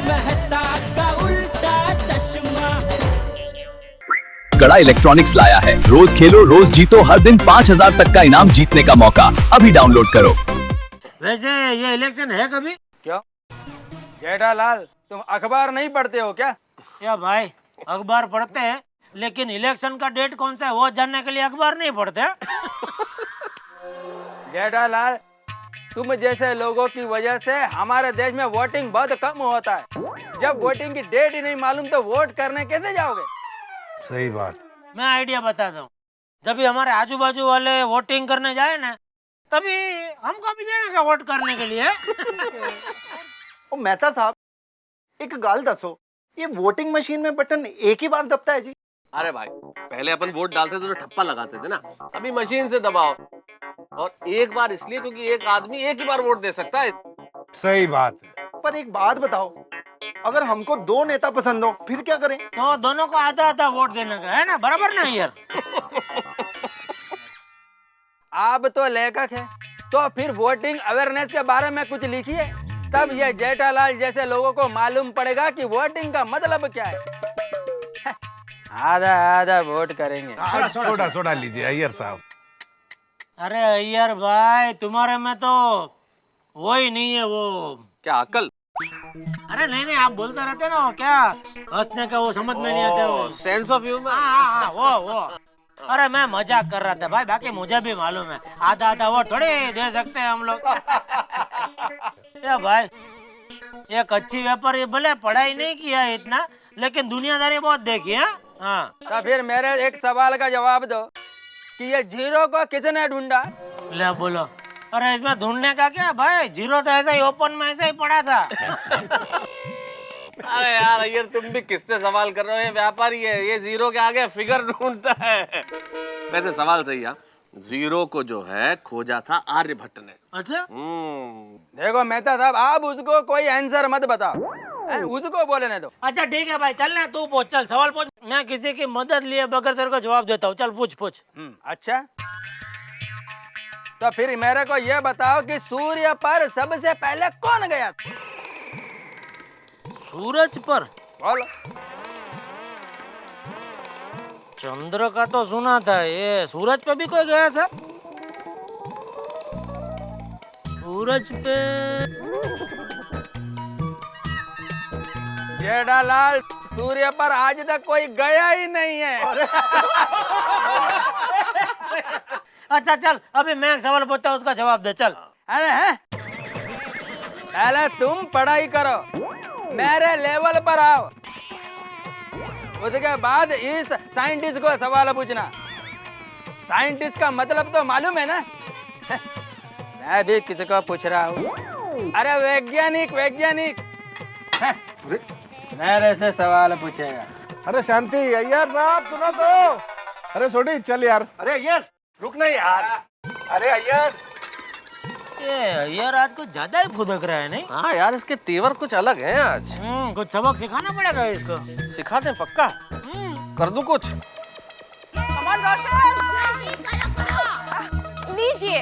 मेहता का उल्टा चश्मा। कड़ा इलेक्ट्रॉनिक्स लाया है, रोज खेलो रोज जीतो, हर दिन 5,000 तक का इनाम जीतने का मौका। अभी डाउनलोड करो। वैसे ये इलेक्शन है कभी? क्यों जेठालाल, तुम अखबार नहीं पढ़ते हो क्या? या भाई अखबार पढ़ते हैं, लेकिन इलेक्शन का डेट कौन सा है वो जानने के लिए अखबार नहीं पढ़ते। जेठालाल, तुम जैसे लोगों की वजह से हमारे देश में वोटिंग बहुत कम होता है। जब वोटिंग की डेट ही नहीं मालूम तो वोट करने कैसे जाओगे? सही बात। मैं आइडिया बताता हूँ। जब भी हमारे आजू बाजू वाले वोटिंग करने जाए ना, तभी हमको भी जाएगा वोट करने के लिए। ओ मेहता साहब, एक गाल दसो, ये वोटिंग मशीन में बटन एक ही बार दबता है जी? अरे भाई, पहले अपन वोट डालते थे तो ठप्पा लगाते थे ना, अभी मशीन से दबाओ। और एक बार इसलिए क्योंकि एक आदमी एक ही बार वोट दे सकता है। सही बात है। पर एक बात बताओ, अगर हमको दो नेता पसंद हो फिर क्या करें? तो दोनों को आधा आधा वोट देने का है ना, बराबर ना यार? आप तो लेखक है, तो फिर वोटिंग अवेयरनेस के बारे में कुछ लिखिए, तब ये जेठालाल जैसे लोगों को मालूम पड़ेगा कि वोटिंग का मतलब क्या है। आधा आधा वोट करेंगे। सोडा लीजिए अय्यर साहब। अरे अय्यर भाई, तुम्हारे में तो वो ही नहीं है वो। क्या अकल? अरे नहीं नहीं, आप बोलते रहते ना, वो क्या हंसने का वो समझ में नहीं आता वो सेंस ऑफ ह्यूमर। हाँ, वो। अरे मैं मजाक कर रहा था भाई, बाकी मुझे भी मालूम है आधा आधा वोट थोड़ी दे सकते हैं हम लोग। भाई एक अच्छी व्यापारी, भले पढ़ाई नहीं किया है इतना, लेकिन दुनियादारी बहुत देखी है। हाँ, तो फिर मेरे एक सवाल का जवाब दो कि ये जीरो को किसने ढूंढा? ले बोलो। अरे इसमें ढूंढने का क्या भाई, जीरो तो ऐसा ही ओपन में ऐसा ही पड़ा था। अरे यार अय्यर, तुम भी किससे सवाल कर रहे हो? ये व्यापारी है, ये जीरो के आगे फिगर ढूंढता है। वैसे सवाल सही है, जीरो को जो है खोजा था आर्यभट्ट ने। अच्छा, देखो मेहता साहब, आप उसको कोई आंसर मत बताओ, उसको बोलने दो। अच्छा ठीक है भाई, चल ना तू पूछ, चल सवाल पूछ। मैं किसी की मदद लिए बगैर तेरे को जवाब देता हूँ। चल पूछ। अच्छा, तो फिर मेरे को ये बताओ कि सूर्य पर सबसे पहले कौन गया? सूरज पर? बोलो। चंद्र का तो सुना था, ये सूरज पे भी कोई गया था? सूरज पे जेठालाल, सूर्य पर आज तक कोई गया ही नहीं है। अच्छा चल, अभी मैं एक सवाल पूछता हूँ, उसका जवाब दे। चल। अरे हैं? पहले तुम पढ़ाई करो, मेरे लेवल पर आओ, उसके बाद इस साइंटिस्ट को सवाल पूछना। साइंटिस्ट का मतलब तो मालूम है ना? मैं भी किसी को पूछ रहा हूँ। अरे वैज्ञानिक मेरे से सवाल पूछेगा। अरे शांति अय्यर साहब, सुनो तो। अरे छोड़ी चल यार। अरे अय्यर रुक ना यार। अरे अय्यर, यार आज कुछ ज्यादा ही फुदक रहा है नहीं? हाँ यार, इसके तेवर कुछ अलग है आज। कुछ सबक सिखाना पड़ेगा इसको। सिखा दे पक्का। कर दूं कुछ? कमाल रोशन, लीजिए।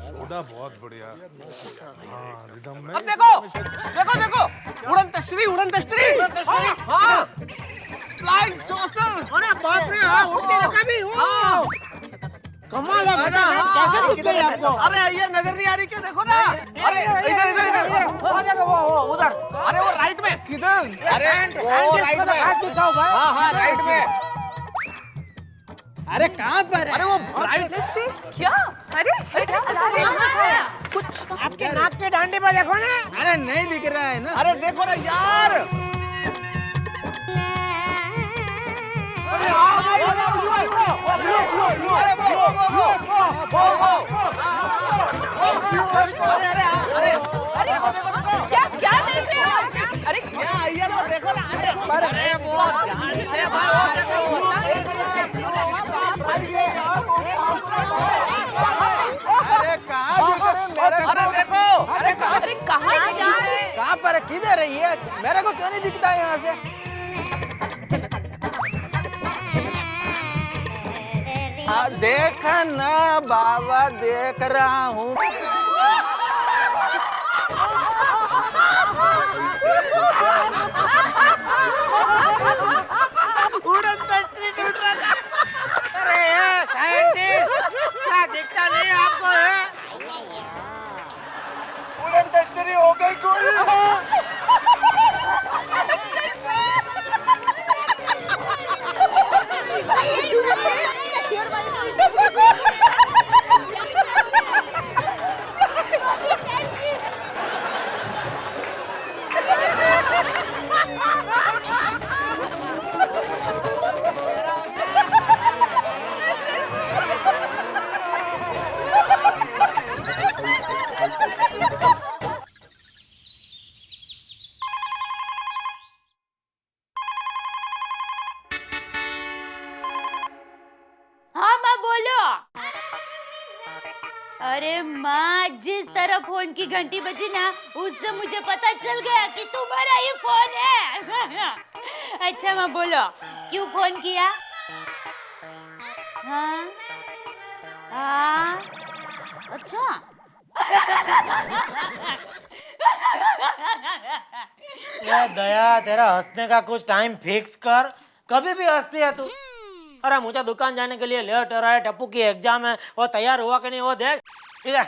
सोडा बहुत बढ़िया। हाँ, रिदम में। अब देखो, उड़न तश्तरी। हाँ, फ्लाइंग सॉसर। अरे बाप रे, हाँ उड़ते रखा भी। हाँ, कमाल है बेटा, कैसे दिख गई आपको? अरे ये नजर नहीं आ रही क्या? देखो ना। अरे इधर। वो उधर। अरे वो राइट में। किधर? अरे वो राइट में। हाँ राइट में। अरे कहाँ पर है? अरे वो राइट से क्या? अरे क्या? कुछ आपके नाक के डांडे पे देखो ना। अरे नहीं दिख रहा है ना। अरे देखो ना यार। क्या देख रहे हो? अरे क्या देखो ना। अरे वो ध्यान से अरे कहाँ दिख रहे मेरे? अरे देखो। अरे कहाँ जा रहे हैं? कहाँ पर? किधर है ये? मेरे को क्यों नहीं दिखता है यहाँ से? देख ना बाबा, देख रहा हूँ। तश्तरी हो गई गुल। हाँ माँ बोलो। अरे माँ, जिस तरह फोन की घंटी बजी ना, उससे मुझे पता चल गया कि तुम्हारा ये फोन है। अच्छा माँ बोलो, क्यों फोन किया? हाँ हाँ, अच्छा। ये दया, तेरा हंसने का कुछ टाइम फिक्स कर, कभी भी हंसती है तू। अरे मुझे दुकान जाने के लिए लेट हो रहा है, टप्पू की एग्जाम है, वो तैयार हुआ कि नहीं वो देख इधर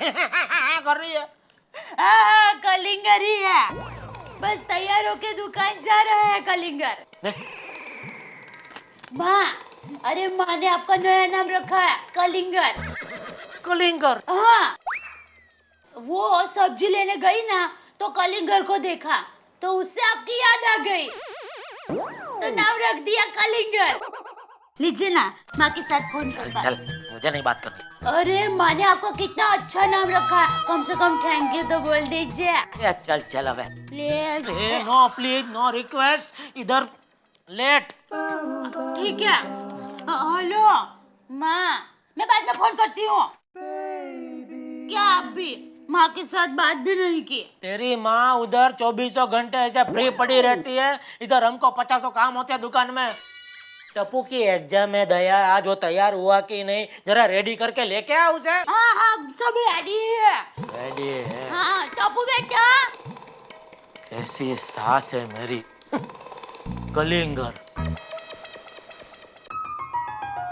कर रही है। हाँ, कलिंगर ही है, बस तैयार होके दुकान जा रहा है कलिंगर। माँ, अरे माँ ने आपका नया नाम रखा है कलिंगर। कलिंगर? हाँ, वो सब्जी लेने गई ना तो कलिंगर को देखा तो उससे आपकी याद आ गई तो नाम रख दिया कलिंगर। लीजिए ना, माँ के साथ फोन कर। चल, मुझे नहीं बात करनी। अरे माँ ने आपको कितना अच्छा नाम रखा है, कम से कम थैंक यू तो बोल दीजिए। चल चल अब please. No please, no request, इधर लेट। ठीक है। हेलो माँ, मैं बाद में फोन करती हूँ। क्या आप भी माँ के साथ बात भी नहीं की? तेरी माँ उधर 24 घंटे ऐसे फ्री पड़ी रहती है, इधर हमको 50 काम होते हैं दुकान में। टप्पू की एग्जाम है दया, आज वो तैयार हुआ कि नहीं, जरा रेडी करके लेके आ उसे। हाँ हाँ, सब रेडी है। रेडी है? हाँ टप्पू बेटा। कैसी सास है मेरी। कलिंगर।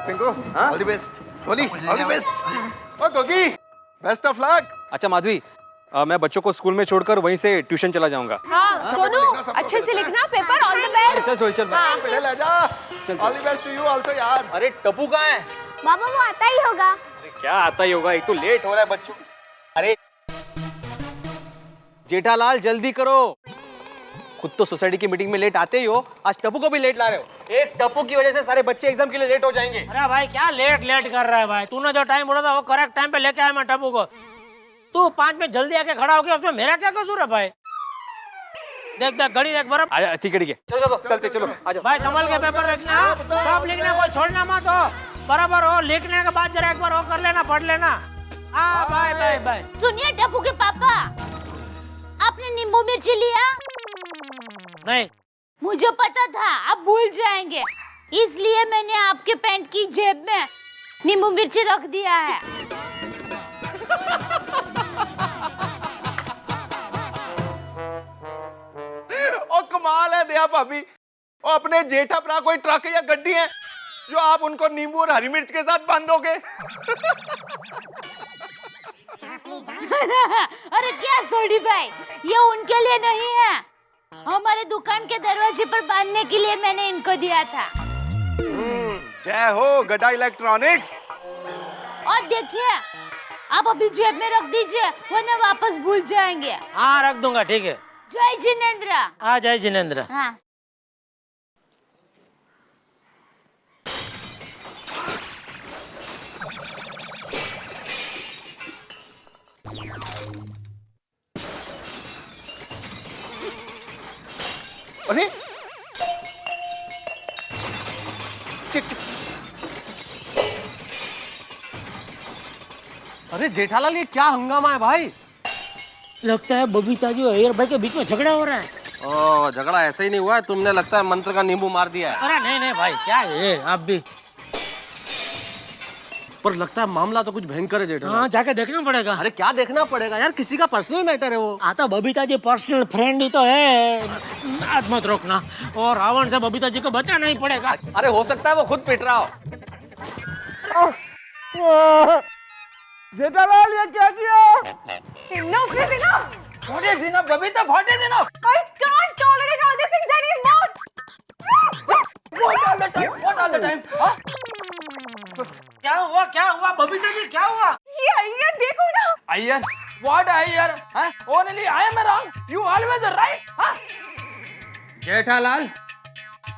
Pinku, all the best. Goli, all the best. ओ गोगी, बेस्ट ऑफ लक। अच्छा माधवी, मैं बच्चों को स्कूल में छोड़कर वहीं से ट्यूशन चला जाऊंगा। हाँ सोनू, अच्छे से लिखना पेपर, ऑल द बेस्ट। चल सोई, चल ले जा। All the best to you also यार। अरे टप्पू कहाँ है? बाबा वो आता ही होगा। अरे क्या आता ही होगा, एक तो लेट हो रहा है बच्चों। अरे जेठालाल जल्दी करो, खुद तो सोसाइटी की मीटिंग में लेट आते ही हो, आज टप्पू को भी लेट ला रहे हो। एक टप्पू की वजह से सारे बच्चे एग्जाम के लिए लेट हो जाएंगे। अरे भाई क्या लेट लेट कर रहा है भाई, तूने जो टाइम बोला था वो करेक्ट टाइम पे लेके आया मैं टप्पू को। तू 5 में जल्दी आके खड़ा हो गया, उसमें मेरा क्या कसूर है भाई? देख देख घड़ी देख बराबर। आया, ठीक है चलो चलते, चलो आजा भाई संभल के पेपर देखना, सब लिखना, कोई छोड़ना मत हो, बराबर हो। लिखने के बाद जरा एक बार वो कर लेना, पढ़ लेना। हाँ बाय बाय बाय। सुनिए टप्पू के पापा, आपने नींबू मिर्ची लिया? नहीं, मुझे पता था आप भूल जाएंगे, इसलिए मैंने आपके पैंट की जेब में नींबू मिर्ची रख दिया है। ओ कमाल है दया भाभी, ओ अपने जेठा भरा कोई ट्रक या गड्डी है जो आप उनको नींबू और हरी मिर्च के साथ बांधोगे? अरे क्या सोडी भाई, ये उनके लिए नहीं है, हमारे दुकान के दरवाजे पर बांधने के लिए मैंने इनको दिया था। जय हो गड्डा इलेक्ट्रॉनिक्स। और देखिए, आप अभी जेब में रख दीजिए वरना वापस भूल जाएंगे। हाँ रख दूंगा, ठीक है। जय जिनेंद्र। हाँ जय जिनेंद्र। हाँ अरे अरे जेठालाल ये क्या हंगामा है भाई? लगता है बबीता जी और अय्यर भाई के बीच में झगड़ा हो रहा है। ओ झगड़ा ऐसे ही नहीं हुआ है, तुमने लगता है मंत्र का नींबू मार दिया है। अरे नहीं नहीं भाई, क्या है आप भी। पर लगता है मामला तो कुछ भयंकर है जेठालाल। हाँ जाके देखना पड़ेगा। अरे क्या देखना पड़ेगा यार, किसी का पर्सनल मैटर है वो। आता बबीता जी पर्सनल फ्रेंड ही तो है, हाथ मत रोकना। और रावण से बबीता जी को बचाना ही पड़ेगा। अरे हो सकता है वो खुद पिट रहा हो। जेठालाल ये क्या किया? इनफ है enough. What is enough, Babita? What is enough? I can't tolerate all these things anymore. What all the time? What all the time? Huh? क्या हुआ बबीता जी, क्या हुआ? ये देखो ना. Iyer? What Iyer? Huh? Only I am wrong. You always right. Huh? Jethalal,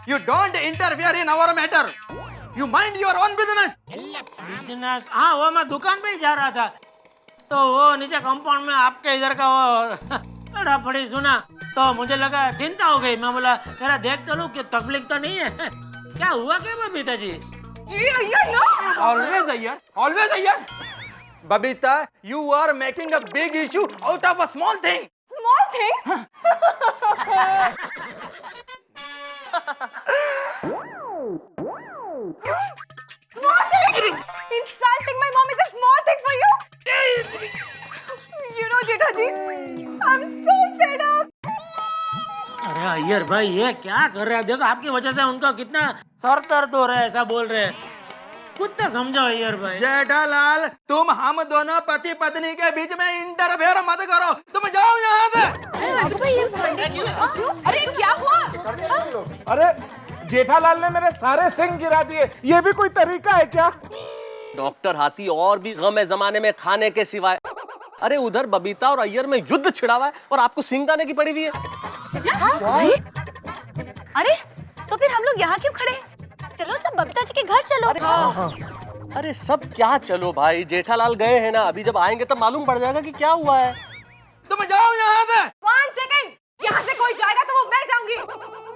you don't interfere in our matter. You mind your own business. Business, हाँ वो मैं दुकान पे ही जा रहा था, तो वो नीचे कंपाउंड में आपके इधर का वो थोड़ा पड़ी सुना, तो मुझे लगा चिंता हो गई। मैं बोला जरा देख तो लूं कि तकलीफ तो नहीं है। क्या हुआ क्या Babita ji? Always Iyer. Always Iyer. Babita, you are making a big issue out of a small thing. Small things. Small thing. Insulting my mom is a small thing for you. You know, Jetha ji, I'm so fed up. अरे अय्यर भाई ये क्या कर रहे हैं? देखो आपकी वजह से उनका कितना सर दर्द हो रहा है, ऐसा बोल रहे हैं। कुछ तो समझो अय्यर भाई। जेठालाल, तुम हम दोनों पति पत्नी के बीच में इंटरफेयर मत करो। तुम जाओ यहाँ से। अरे क्या हुआ? अरे जेठालाल ने मेरे सारे सिंग गिरा दिए, ये भी कोई तरीका है क्या? डॉक्टर हाथी और भी गम है जमाने में खाने के सिवाय। अरे उधर बबीता और अय्यर में युद्ध छिड़ा हुआ है और आपको सिंग आने की पड़ी हुई है। अरे तो फिर हम लोग यहाँ क्यों खड़े? चलो सब बबीता जी के घर चलो। अरे सब क्या चलो भाई, जेठालाल गए हैं ना, अभी जब आएंगे तब मालूम पड़ जाएगा कि क्या हुआ है। तुम जाओ यहाँ से। 1 सेकंड, यहाँ से कोई जाएगा तो वो मैं जाऊंगी,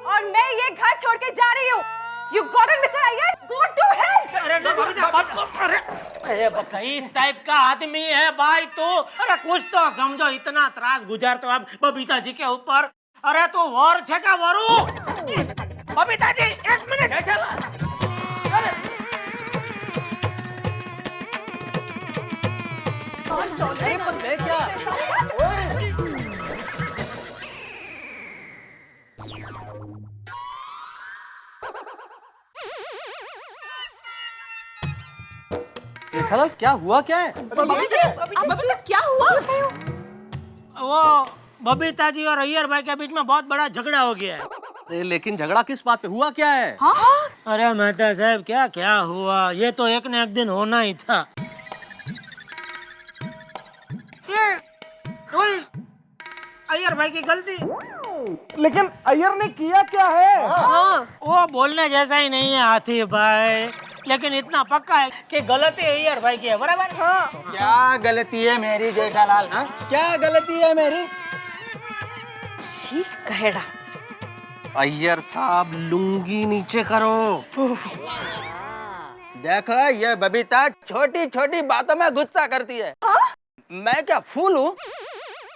और मैं ये घर छोड़ के जा रही हूँ। You got it, Mr. Iyer? Go to hell! अरे नहीं बबीता, अरे इस टाइप का आदमी है भाई तू। अरे कुछ तो समझो, इतना त्रास गुजार तो आप बबीता जी के ऊपर। अरे तू वोर छे का वरू? बबीता जी 1 मिनट। अरे पर मैं क्या? जेठालाल क्या हुआ, क्या है? बबीता क्या हुआ? वो बबीता जी और अय्यर भाई के बीच में बहुत बड़ा झगड़ा हो गया है। अरे लेकिन झगड़ा किस बात पे हुआ, क्या है? अरे मेहता साहब क्या क्या हुआ, ये तो एक न एक दिन होना ही था। ये वही अय्यर भाई की गलती। लेकिन अय्यर ने किया क्या है? वो बोलने जैसा ही नहीं है हाथी भाई, लेकिन इतना पक्का है कि गलती अय्यर भाई की है, बराबर? क्या गलती है मेरी जेठालाल? हाँ? क्या गलती है मेरी? कहेड़ा। अय्यर साहब लुंगी नीचे करो। देखो ये बबीता छोटी छोटी बातों में गुस्सा करती है। मैं क्या फूल हूँ?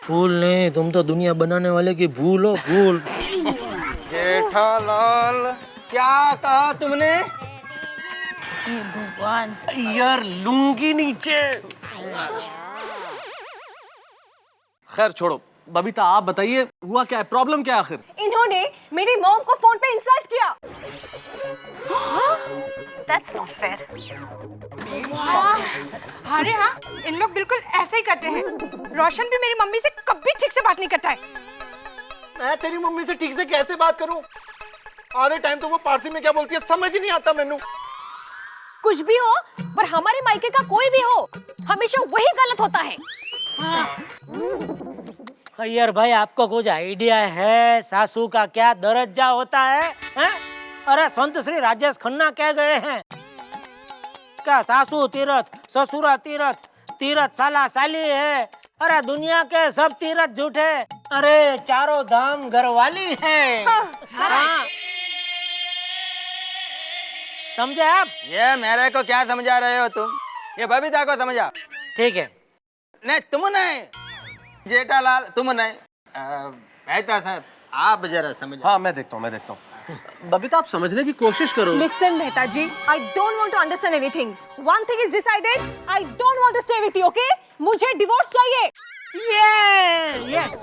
फूल नहीं, तुम तो दुनिया बनाने वाले की भूल हो, भूल। जेठालाल क्या कहा तुमने? भगवान, अय्यर लुंगी नीचे। खैर छोड़ो, बबीता आप बताइए हुआ क्या है, प्रॉब्लम क्या है आखिर? इन्होंने मेरी मॉम को फोन पे इंसल्ट किया। That's not fair. अरे हाँ, इन लोग बिल्कुल ऐसे ही करते हैं। रोशन भी मेरी मम्मी से कभी ठीक से बात नहीं करता है। मैं तेरी मम्मी से ठीक से कैसे बात करूं? आधे टाइम तो वो पारसी में क्या बोलती है समझ ही नहीं आता मेनू। कुछ भी हो, पर हमारे मायके का कोई भी हो, हमेशा वही गलत होता है। अय्यर भाई आपको कुछ आइडिया है सासू का क्या दर्जा होता है, हैं? अरे संत श्री राजेश खन्ना कह गए हैं क्या सासू तीरथ ससुरा तीरथ, तीरथ साला साली है। अरे दुनिया के सब तीरथ झूठे, अरे चारों धाम घरवाली है। हाँ। समझे आप? ये मेरे को क्या समझा रहे हो तुम? ये बबीता को समझा। ठीक है। नहीं तुम नहीं, जेठालाल तुम नहीं, मेहता साहब आप जरा समझो। हाँ मैं देखता हूँ। बबीता आप समझने की कोशिश करो। Listen, Mehta ji, I don't want to understand anything. One thing is decided, I don't want to stay with you, okay? मुझे divorce चाहिए। Yes.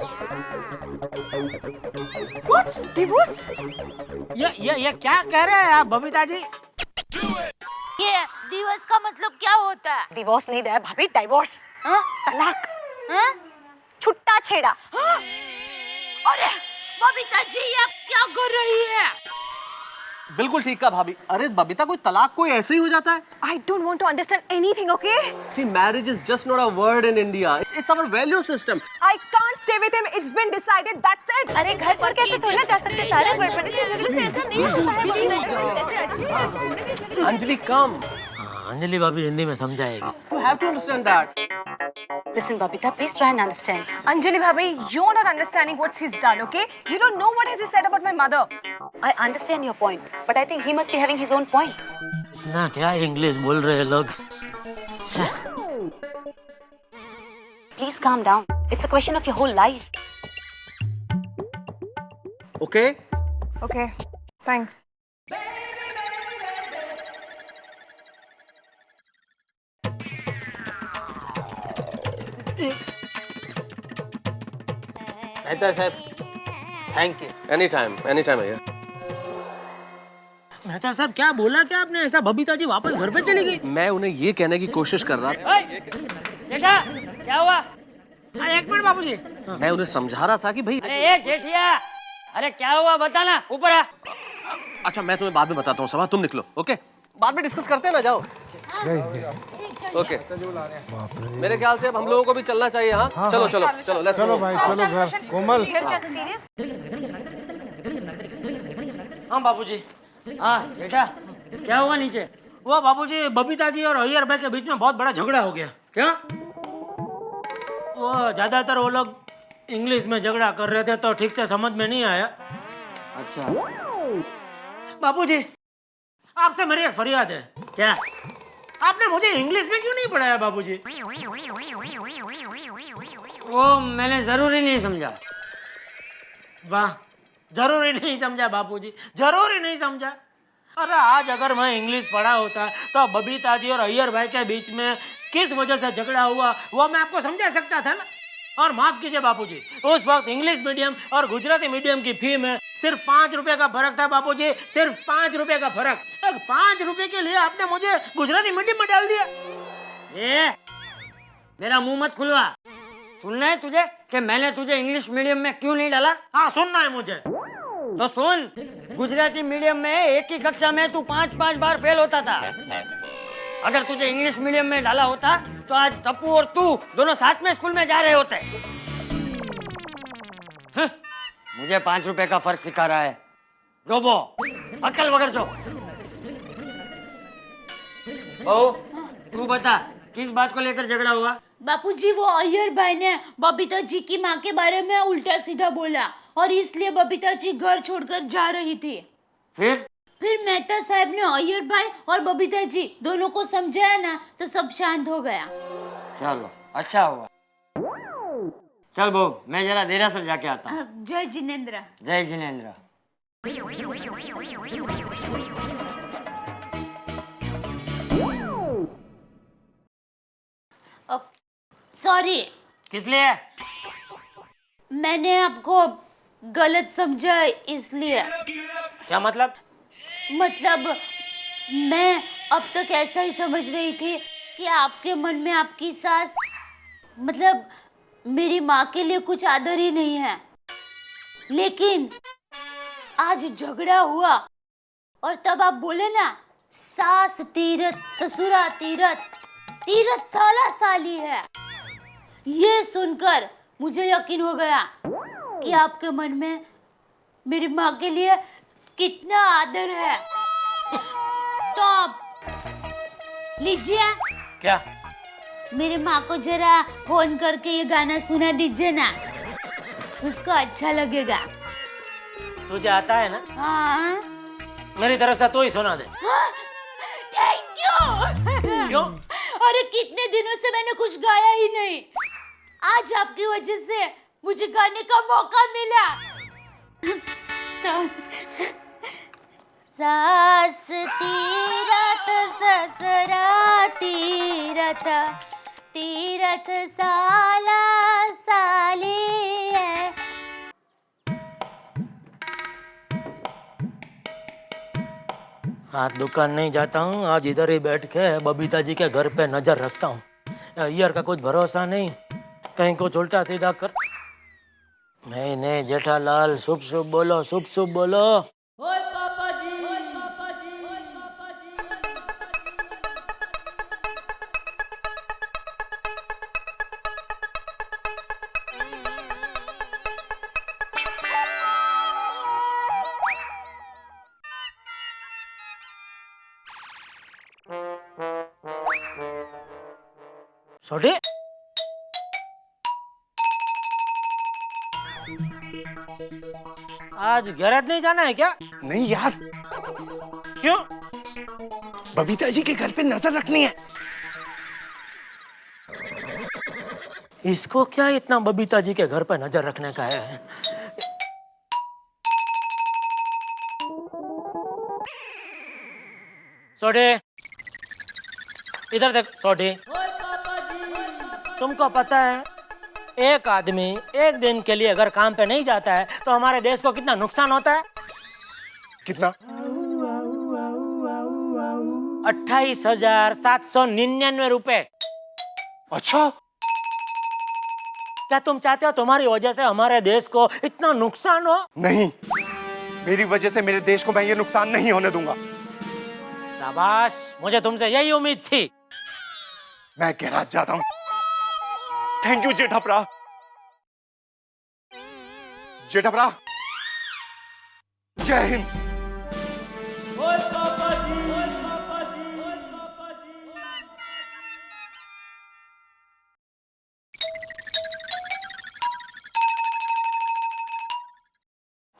What? Divorce? ये क्या कह रहे हैं आप बबीता जी? ये दिवस का मतलब क्या होता है? Divorce नहीं दे भाभी, divorce। हाँ? तलाक। हाँ? छुट्टा रिश्ता छेड़ा। अरे बबीता जी ये आप क्या कर रही है? बिल्कुल ठीक कहा भाभी। अरे बबीता, कोई तलाक कोई ऐसे ही हो जाता है? I don't want to understand anything, okay? See, marriage is just not a word in India. It's our value system. I can't stay with him. It's been decided. That's it. अरे घर छोड़ के ऐसे थोड़ी ना जा सकते सारे बड़े से झगड़े से ऐसा नहीं होता है। ऐसे अच्छे हैं। Anjali, come. अंजलि भाभी हिंदी में समझाएगी। You have to understand that. Listen, Babita, please try and understand. Anjali bhabhi, you're not understanding what he's done, okay? You don't know what he said about my mother. I understand your point, but I think he must be having his own point. ना क्या English बोल रहे हैं लोग। Please calm down. It's a question of your whole life. Okay? Okay, thanks. Mehta साहब, thank you. Anytime, anytime भैया। मेहता साहब क्या बोला क्या आपने? ऐसा बबीता जी वापस घर पे चली गई? मैं उन्हें ये कहने की कोशिश कर रहा था। जेठा क्या हुआ? एक मिनट बाबूजी। मैं उन्हें समझा रहा था कि भाई। अरे ये जेठिया, अरे क्या हुआ बताना, ऊपर आ। अच्छा मैं तुम्हें बाद में बताता हूँ सभा, तुम निकलो। ओके, बाद में डिस्कस करते हैं ना, जाओ। ओके, मेरे ख्याल से अब हम लोगों को भी चलना चाहिए। हाँ चलो चलो चलो, लेट्स चलो भाई, चलो घर। कोमल, हाँ बाबूजी। हाँ जेठा क्या हुआ नीचे? वो बाबूजी बबीता जी और अय्यर भाई के बीच में बहुत बड़ा झगड़ा हो गया। क्या? वो ज्यादातर वो लोग इंग्लिश में झगड़ा कर रहे थे तो ठीक से समझ में नहीं आया। अच्छा बाबूजी, आपसे मेरी एक फरियाद है। क्या? आपने मुझे इंग्लिश में क्यों नहीं पढ़ाया बाबूजी? वो मैंने जरूरी नहीं समझा। वाह, जरूरी नहीं समझा बाबूजी, जरूरी नहीं समझा। अरे आज अगर मैं इंग्लिश पढ़ा होता तो बबीता जी और अय्यर भाई के बीच में किस वजह से झगड़ा हुआ वो मैं आपको समझा सकता था ना। और माफ कीजिए बाबूजी, उस वक्त इंग्लिश मीडियम और गुजराती मीडियम की फी में सिर्फ 5 रुपए का फर्क था बाबूजी, सिर्फ 5 रुपए का फर्क। 5 रुपए के लिए आपने मुझे गुजराती मीडियम में डाल दिया। ए, मेरा मुंह मत खुलवा। सुनना है तुझे कि मैंने तुझे इंग्लिश मीडियम में क्यों नहीं डाला? हाँ सुनना है मुझे। तो सुन, गुजराती मीडियम में एक ही कक्षा में तू 5-5 बार फेल होता था। अगर तुझे इंग्लिश मीडियम में डाला होता तो आज टप्पू और तू दोनों साथ में स्कूल में जा रहे होते। मुझे 5 रुपए का फर्क सिखा रहा है। रोबो, अक्ल वगैरह जो। बहू, तू बता किस बात को लेकर झगड़ा हुआ? बापूजी वो अय्यर भाई ने बबीता जी की माँ के बारे में उल्टा सीधा बोला और इसलिए बबीता जी घर छोड़कर जा रही थी। फिर मेहता साहब ने अय्यर भाई और बबीता जी दोनों को समझाया ना तो सब शांत हो गया। चलो अच्छा हुआ। चल बहू, मैं जरा देरासर जाके आता हूँ। जय जिनेंद्र। जय जिनेंद्र। सॉरी। किस लिए? मैंने आपको गलत समझा इसलिए। क्या मतलब? मतलब मैं अब तक ऐसा ही समझ रही थी कि आपके मन में आपकी सास मतलब मेरी माँ के लिए कुछ आदर ही नहीं है। लेकिन आज झगड़ा हुआ और तब आप बोले ना सास तीरथ ससुरा तीरथ, तीरथ साला साली है। ये सुनकर मुझे यकीन हो गया कि आपके मन में मेरी माँ के लिए कितना आदर है। तो आप लीजिए। क्या? मेरी माँ को जरा फोन करके ये गाना सुना दीजिए ना, उसको अच्छा लगेगा। तुझे आता है ना? हाँ। मेरी तरफ से तो ही सुना दे। Thank you. क्यों? अरे कितने दिनों से मैंने कुछ गाया ही नहीं, आज आपकी वजह से मुझे गाने का मौका मिला। सास तीरथ ससुरा तीरथ, तीरथ साला साली है। आज दुकान नहीं जाता हूँ, आज इधर ही बैठ के बबीता जी के घर पे नजर रखता हूँ। अय्यर का कुछ भरोसा नहीं, कहीं कुछ उल्टा सीधा कर। नहीं जेठालाल, शुभ शुभ बोलो, शुभ शुभ बोलो। ओए पापा जी, ओए पापा जी, ओए पापा जी। छोटी आज गैरेज नहीं जाना है क्या? नहीं यार, क्यों? बबीता जी के घर पे नजर रखनी है। इसको क्या इतना बबीता जी के घर पे नजर रखने का है? सोडे, इधर देख सोडे। ओए पापा जी। तुमको पता है एक आदमी एक दिन के लिए अगर काम पे नहीं जाता है तो हमारे देश को कितना नुकसान होता है? कितना? 28,799 रुपए। अच्छा, क्या तुम चाहते हो तुम्हारी वजह से हमारे देश को इतना नुकसान हो? नहीं, मेरी वजह से मेरे देश को मैं ये नुकसान नहीं होने दूंगा। शाबाश, मुझे तुमसे यही उम्मीद थी। मैं गैराज जाता हूँ। Thank you जेठाप्रा। जेठाप्रा, जय हिंद। ओए पापा जी, ओए पापा जी, ओए पापा जी।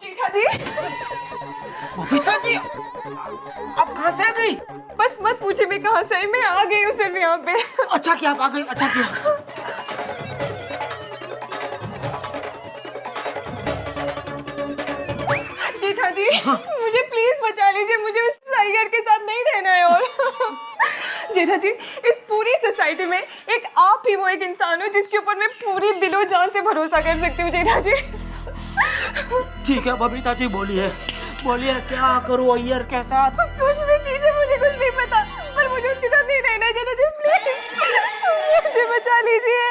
जेठा जी, बबीता जी, आप कहाँ से आ गई? बस मत पूछिए मैं कहाँ से आई, मैं आ गई हूँ सिर्फ यहाँ पे। अच्छा किया आप आ गई, अच्छा किया। जेठा जी, मुझे प्लीज बचा लीजिए, मुझे उस टाइगर के साथ नहीं रहना है और जेठा जी, इस पूरी सोसाइटी में एक आप ही वो एक इंसान हो जिसके ऊपर मैं पूरी दिलो जान से भरोसा कर सकती हूँ जेठा जी। ठीक है बबीता जी, बोलिए बोलिए, क्या करूँ अय्यर के साथ? कुछ भी कीजिए, मुझे कुछ नहीं पता, पर मुझे उसके साथ नहीं रहना है जेठा जी, प्लीज मुझे बचा लीजिए।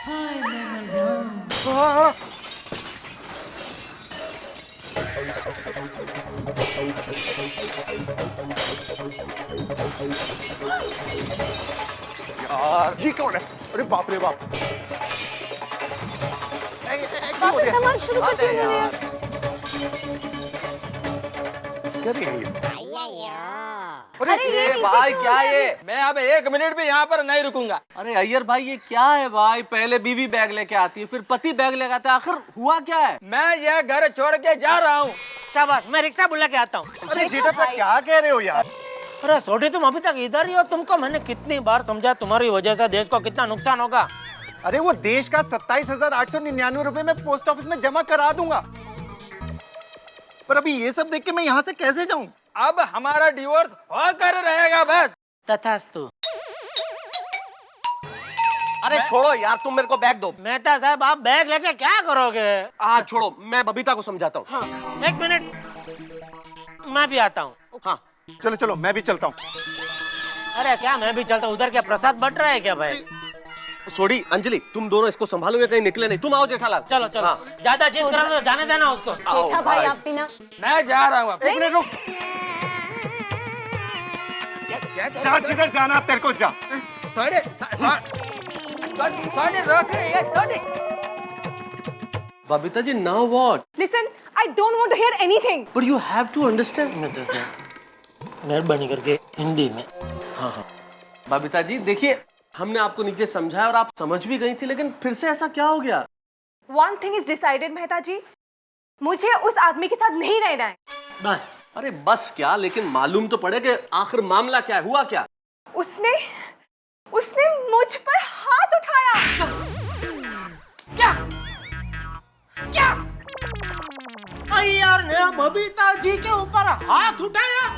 हाय मैं मर जाऊं। यार ये कौन है? अरे बाप रे बाप। वापस सामान शुरू करते हैं। क्या रे ये? अरे ये भाई क्या ये? मैं अब 1 मिनट भी यहाँ पर नहीं रुकूंगा। अरे अय्यर भाई ये क्या है भाई? पहले बीवी बैग लेके आती है, फिर पति बैग लेके आता है, आखिर हुआ क्या है? मैं यह घर छोड़ के जा रहा हूँ। शाबाश, मैं रिक्शा बुला के आता हूँ। अरे जेठाप्रा क्या कह रहे हो यार? अरे सोटी, तुम अभी तक इधर ही हो। तुमको मैंने कितनी बार समझा तुम्हारी वजह से देश को कितना नुकसान होगा। अरे वो देश का 27,899 रुपए मैं पोस्ट ऑफिस में जमा करा दूंगा, पर अभी ये सब देख के मैं यहाँ से कैसे जाऊँ? अब हमारा डिवोर्स होकर रहेगा बस। तथास्तु। अरे छोड़ो यार, तुम मेरे को बैग दो। मेहता साहब, आप बैग लेके क्या करोगे? हाँ छोड़ो, मैं बबीता को समझाता हूँ। हाँ, 1 मिनट, मैं भी आता हूँ। हाँ चलो चलो, मैं भी चलता हूँ। अरे क्या मैं भी चलता हूँ? उधर क्या प्रसाद बट रहा है क्या भाई? सोडी, अंजलि, तुम दोनों इसको संभालोगे, कहीं निकले नहीं। तुम आओ जेठालाल। चलो चलो, हाँ। ज्यादा जिद करा तो जाने देना उसको। जेठा भाई आप भी ना। मैं जा रहा हूँ। 1 मिनट रुक। जा जिधर जाना तेरे को जा। Babita ji, now what? Listen, I don't want to hear anything. But you have to understand. मेहरबानी करके हिंदी में। हाँ हाँ बबीता जी, देखिए हमने आपको नीचे समझाया और आप समझ भी गई थी, लेकिन फिर से ऐसा क्या हो गया? One thing is decided, Mehta जी, मुझे उस आदमी के साथ नहीं रहना है। बस। अरे बस क्या, लेकिन मालूम तो पड़े कि आखिर मामला क्या है, हुआ क्या? उसने मुझ पर हाथ उठाया। क्या क्या अय्यर ने बबीता जी के ऊपर हाथ उठाया?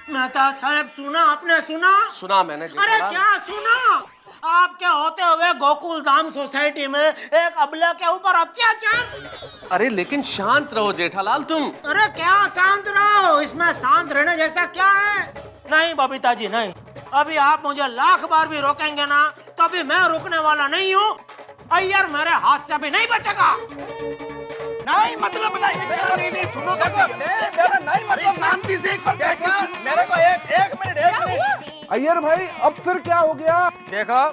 मेहता साहब, सुना आपने? सुना मैंने। अरे क्या सुना? आपके होते हुए गोकुल धाम सोसाइटी में एक अबला के ऊपर अत्याचार। अरे लेकिन शांत रहो जेठालाल तुम। अरे क्या शांत रहो? इसमें शांत रहने जैसा क्या है? नहीं बबीता जी नहीं, अभी आप मुझे लाख बार भी रोकेंगे ना तो अभी मैं रुकने वाला नहीं हूँ। अय्यर मेरे हाथ से भी नहीं बचेगा। नहीं मतलब नहीं सुनो मेरा नहीं मतलब शांति से एक बार मेरे को एक मिनट अय्यर भाई अब फिर क्या हो गया? देखो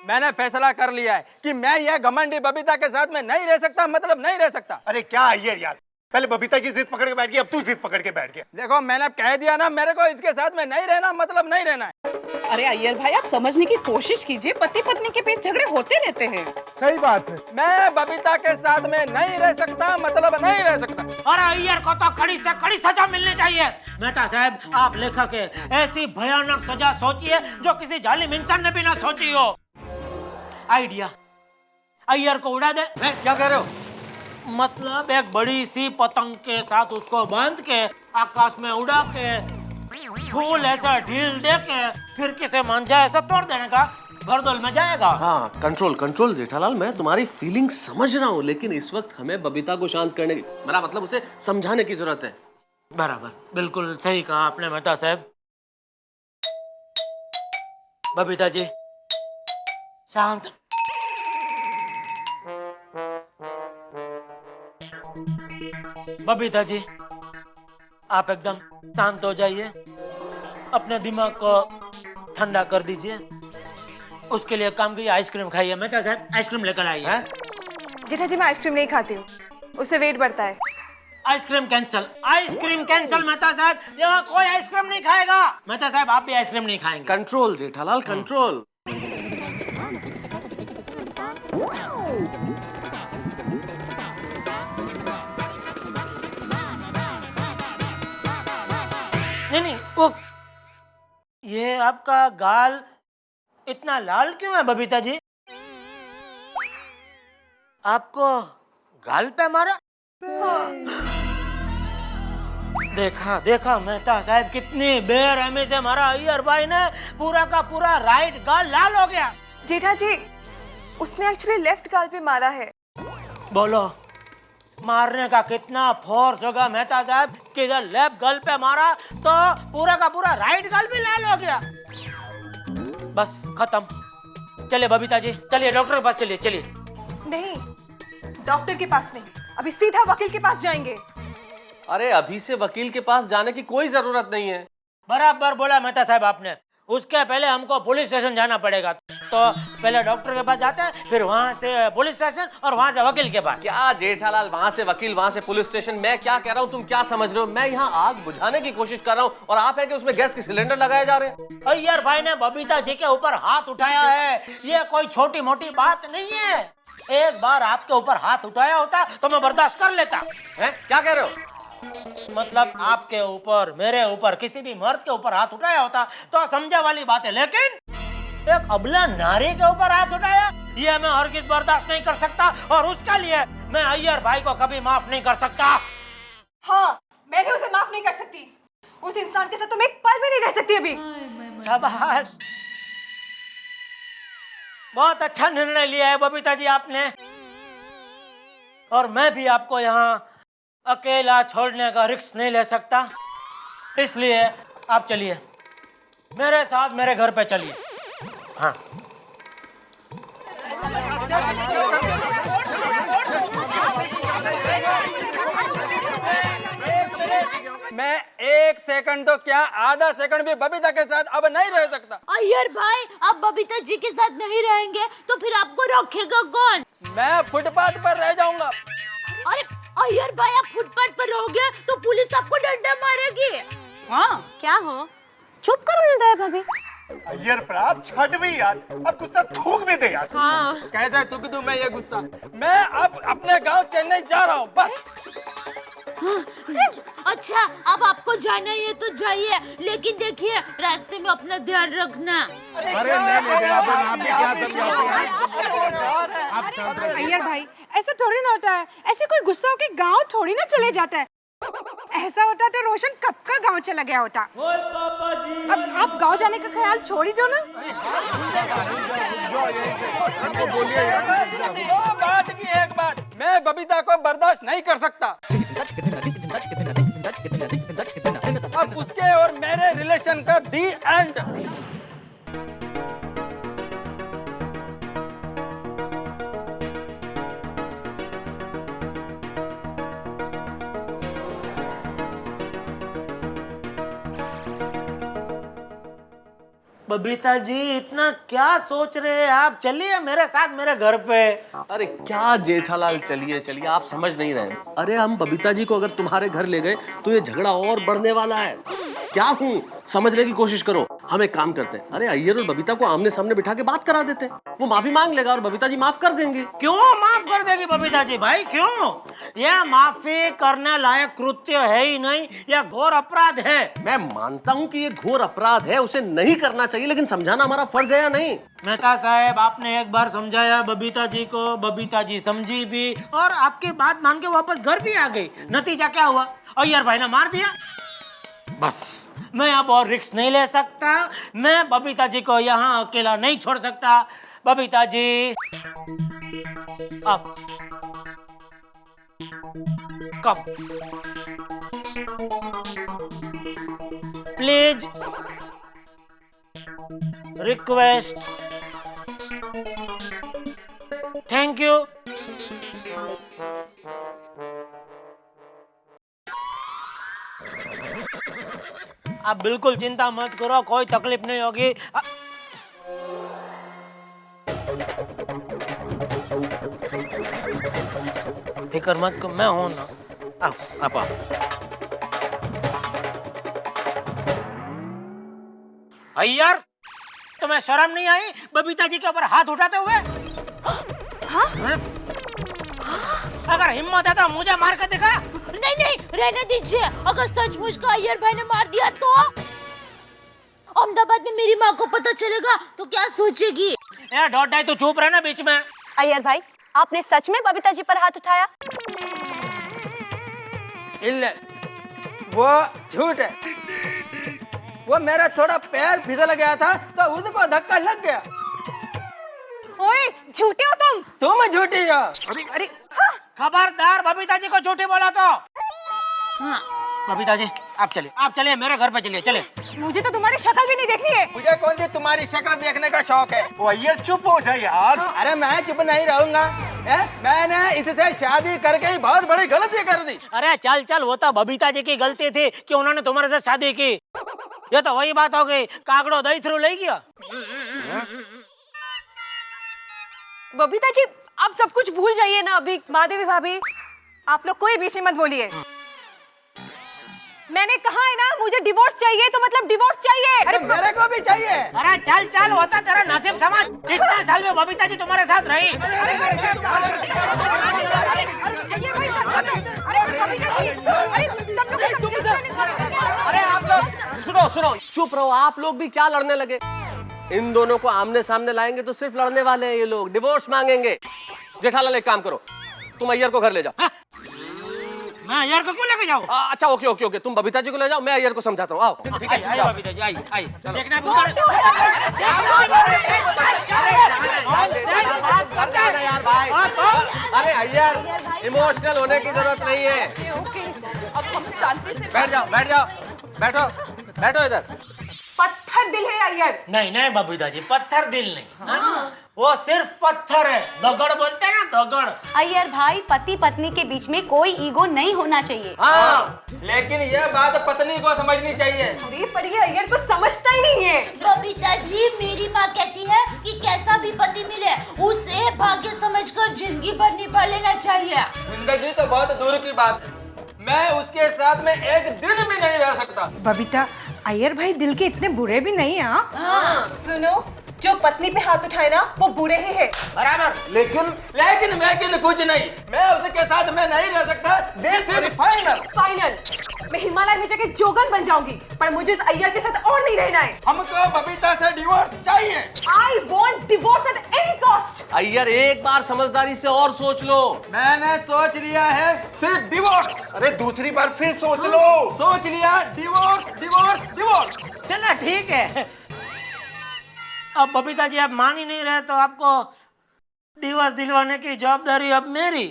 मैंने फैसला कर लिया है कि मैं यह घमंडी बबीता के साथ में नहीं रह सकता, मतलब नहीं रह सकता। अरे क्या अय्यर यार, पहले बबीता जी जिद पकड़ के बैठ गई, अब तू जिद पकड़ के बैठ गया। देखो मैंने अब कह दिया ना, मेरे को इसके साथ में नहीं रहना, मतलब नहीं रहना है। अरे अय्यर भाई आप समझने की कोशिश कीजिए, पति पत्नी के बीच झगड़े होते रहते हैं। सही बात है। मैं बबीता के साथ में नहीं रह सकता, मतलब नहीं रह सकता। और अय्यर को तो कड़ी से कड़ी सजा मिलनी चाहिए। मेहता साहब आप लेखक है, ऐसी भयानक सजा सोचिए जो किसी जालिम इंसान ने भी ना सोची हो। आइडिया, अय्यर को उड़ा दे। क्या कह रहे हो? मतलब एक बड़ी सी पतंग के साथ उसको बांध के आकाश में उड़ा के फूल ऐसा ढील दे के फिर किसे मन जाए ऐसा तोड़ देने का, भरदोल में जाएगा। हाँ कंट्रोल कंट्रोल जेठालाल, मैं तुम्हारी फीलिंग समझ रहा हूँ, लेकिन इस वक्त हमें बबीता को शांत करने की, मेरा मतलब उसे समझाने की जरूरत है। बराबर, बिल्कुल सही कहा आपने मेहता साहब। बबीता जी शांत। बबीता जी आप एकदम शांत हो जाइए, अपने दिमाग को ठंडा कर दीजिए। उसके लिए काम कीजिए, आइसक्रीम खाइए। मेहता साहब आइसक्रीम लेकर आइए। जेठा जी मैं आइसक्रीम नहीं खाती हूँ, उससे वेट बढ़ता है। Ice cream cancel, ice cream cancel. Mehta साहब यहाँ कोई आइसक्रीम नहीं खाएगा। मेहता साहब आप भी आइसक्रीम नहीं खाएंगे। Control Jethalal control. नहीं वो ये आपका गाल इतना लाल क्यों है बबीता जी? आपको गाल पे मारा? देखा देखा मेहता साहब कितनी बेरहमी से मारा अय्यर भाई ने, पूरा का पूरा राइट गाल लाल हो गया। जेठा जी उसने एक्चुअली लेफ्ट गाल पे मारा है। बोलो मारने का कितना फोर्स होगा मेहता साहब, किधर लेफ्ट गाल पे मारा तो पूरा का पूरा राइट गाल भी लाल हो गया। बस खत्म। चलिए बबीता जी चलिए डॉक्टर के पास चलिए। चलिए नहीं डॉक्टर के पास नहीं, अभी सीधा वकील के पास जाएंगे। अरे अभी से वकील के पास जाने की कोई जरूरत नहीं है। बराबर बोला मेहता साहब आपने, उसके पहले हमको पुलिस स्टेशन जाना पड़ेगा। तो पहले डॉक्टर के पास जाते हैं, फिर वहाँ से पुलिस स्टेशन और वहाँ से वकील के पास। क्या जेठालाल, वहाँ से वकील वहाँ से पुलिस स्टेशन? मैं क्या कह रहा हूँ तुम क्या समझ रहे हो? मैं यहाँ आग बुझाने की कोशिश कर रहा हूँ और आप है कि उसमें गैस के सिलेंडर लगाए जा रहे हैं। अय्यर भाई ने बबीता जी के ऊपर हाथ उठाया है, ये कोई छोटी मोटी बात नहीं है। एक बार आपके ऊपर हाथ उठाया होता तो मैं बर्दाश्त कर लेता। हैं? क्या कह रहे हो? मतलब आपके ऊपर, मेरे ऊपर, किसी भी मर्द के ऊपर हाथ उठाया होता तो समझे वाली बात है, लेकिन एक अबला नारी के ऊपर हाथ उठाया, ये मैं हरगिज बर्दाश्त नहीं कर सकता और उसके लिए मैं अय्यर भाई को कभी माफ नहीं कर सकता। हाँ मैं भी उसे माफ नहीं कर सकती। उस इंसान के साथ तो मैं एक पल भी नहीं रह सकती अभी। शाबाश, बहुत अच्छा निर्णय लिया है बबीता जी आपने, और मैं भी आपको यहाँ अकेला छोड़ने का रिस्क नहीं ले सकता, इसलिए आप चलिए मेरे साथ, मेरे घर पे चलिए। हाँ मैं एक सेकंड तो क्या आधा सेकंड भी बबीता के साथ अब नहीं रह सकता। अय्यर भाई आप बबीता जी के साथ नहीं रहेंगे तो फिर आपको रखेगा कौन? मैं फुटपाथ पर रह जाऊंगा। अरे अय्यर भाई आप फुटपाथ पर रहोगे तो पुलिस आपको डंडा मारेगी। हाँ क्या हो, चुप करो ना भाभी। अय्यर प्राप छट भी यार, अब गुस्सा थूक भी दे यार। हाँ कैसे थूक दूं मैं ये गुस्सा? मैं अब अपने गांव चेन्नई जा रहा हूँ बस। अच्छा अब आपको जाना है तो जाइए, लेकिन देखिए रास्ते में अपना ध्यान रखना। अरे नहीं आप भी क्या अय्यर भाई ऐसा थोड़ी ना होता है, ऐसे कोई गुस्सा होके गांव थोड़ी ना चले जाता है। ऐसा होता तो रोशन कब का गांव चला गया होता। ओए पापा जी, अब आप गांव जाने का ख्याल छोड़ ही दो ना। दो बात की एक बात, मैं बबीता को बर्दाश्त नहीं कर सकता। अब उसके और मेरे रिलेशन का दी एंड। बबीता जी इतना क्या सोच रहे हैं आप? चलिए मेरे साथ मेरे घर पे। अरे क्या जेठालाल, चलिए चलिए, आप समझ नहीं रहे। अरे हम बबीता जी को अगर तुम्हारे घर ले गए तो ये झगड़ा और बढ़ने वाला है। क्या हूँ, समझने की कोशिश करो। हम एक काम करते हैं, अरे अय्यर और बबीता को आमने सामने बिठा के बात करा देते हैं। वो माफी मांग लेगा और बबीता जी माफ कर देंगे। क्यों माफ कर देगी बबीता जी भाई, क्यों? यह माफी करने लायक कृत्य है ही नहीं, यह घोर अपराध है। मैं मानता हूँ कि ये घोर अपराध है, उसे नहीं करना चाहिए, लेकिन समझाना हमारा फर्ज है या नहीं? मेहता साहब, आपने एक बार समझाया बबीता जी को, बबीता जी समझी भी और आपकी बात मान के वापस घर भी आ गई। नतीजा क्या हुआ? अय्यर भाई ने मार दिया। बस मैं अब और रिस्क नहीं ले सकता। मैं बबीता जी को यहाँ अकेला नहीं छोड़ सकता। बबीता जी अब come please, request, thank you. आप बिल्कुल चिंता मत करो, कोई तकलीफ नहीं होगी। फिक्र मत करो, मैं हूं ना। आओ, आप आओ। अय्यर, तुम्हें शर्म नहीं आई बबीता जी के ऊपर हाथ उठाते हुए? हाँ? अगर हिम्मत है तो मुझे मार कर दिखा। नहीं नहीं, रहने दीजिए। अगर सचमुच का अय्यर भाई ने मार दिया तो अहमदाबाद में मेरी माँ को पता चलेगा तो क्या सोचेगी? यार डॉट डाई तो चुप रहना बीच में। अय्यर भाई, आपने सच में बबीता जी पर हाथ उठाया? इल्ले, वो झूठ है। वो मेरा थोड़ा पैर फिसल गया था तो उसको धक्का लग गया। ओए, झूठे हो तुम। तुम झूठी हो। अरे खबरदार बबीता जी को झूठी बोला तो। हाँ। बबीता जी आप चलिए मेरे घर पे चलिए। चलिए। मुझे तो तुम्हारी शक्ल भी नहीं देखनी है। मुझे कौन सी तुम्हारी शक्ल देखने का शौक है? वो अय्यर चुप हो जाए यार। अरे मैं चुप नहीं रहूंगा। मैंने इससे शादी करके ही बहुत बड़ी गलती कर दी। अरे चल चल, वो तो बबीता जी की गलती थी कि उन्होंने तुम्हारे साथ शादी की। ये तो वही बात हो गई, कागड़ो दही थ्रू ले गया। बबीता जी, आप सब कुछ भूल जाइए ना अभी। माधवी भाभी, आप लोग कोई बीच में मत बोलिए। मैंने कहा है ना, मुझे डिवोर्स चाहिए तो मतलब डिवोर्स चाहिए। अरे मेरे को भी चाहिए। अरे चल चल, होता तेरा नसीब समझ। इतने साल में बबीता जी तुम्हारे साथ रही। अरे आप लोग सुनो, चुप रहो। आप लोग भी क्या लड़ने लगे? इन दोनों को आमने सामने लाएंगे तो सिर्फ लड़ने वाले हैं ये लोग, डिवोर्स मांगेंगे। जेठालाल एक काम करो, तुम अय्यर को घर ले जाओ। मैं अय्यर को क्यों लेके जाऊं? अच्छा ओके, तुम बबीता जी को ले जाओ, मैं अय्यर को समझाता हूँ। आओ। ठीक है, आई बबीता जी, आई। देखना यार भाई। अरे अय्यर, इमोशनल होने की जरूरत नहीं है। अब हम शांति से बैठो इधर। पत्थर दिल है अय्यर। नहीं बबीता जी, पत्थर दिल नहीं। वो सिर्फ पत्थर है, दगड़ बोलते हैं ना, दगड़। अय्यर भाई, पति पत्नी के बीच में कोई ईगो नहीं होना चाहिए। हाँ, लेकिन ये बात पत्नी को समझनी चाहिए। अरे पर ये अय्यर को समझता ही नहीं है। बबीता जी, मेरी माँ कहती है कि कैसा भी पति मिले उसे भाग्य समझकर जिंदगी भर निभा लेना चाहिए। जिंदगी तो बहुत दूर की बात है, मैं उसके साथ में एक दिन भी नहीं रह सकता। बबीता, अय्यर भाई दिल के इतने बुरे भी नहीं हैं। हाँ। सुनो, जो पत्नी पे हाथ उठाए ना वो बुरे ही है। बराबर। लेकिन कुछ नहीं, मैं उसके साथ में नहीं रह सकता। This is final. मैं हिमालय में जाके जोगन बन जाऊंगी, पर मुझे इस अय्यर के साथ और नहीं रहना है। हमको बबीता से डिवोर्स चाहिए। I want divorce at any cost। Iyer एक बार समझदारी से और सोच लो। मैंने सोच लिया है, सिर्फ डिवोर्स। अरे दूसरी बार फिर सोच लो। सोच लिया, डिवोर्स। चलो ठीक है। अब बबीता जी आप मान ही नहीं रहे तो आपको डिवोर्स दिलवाने की जवाबदारी अब मेरी।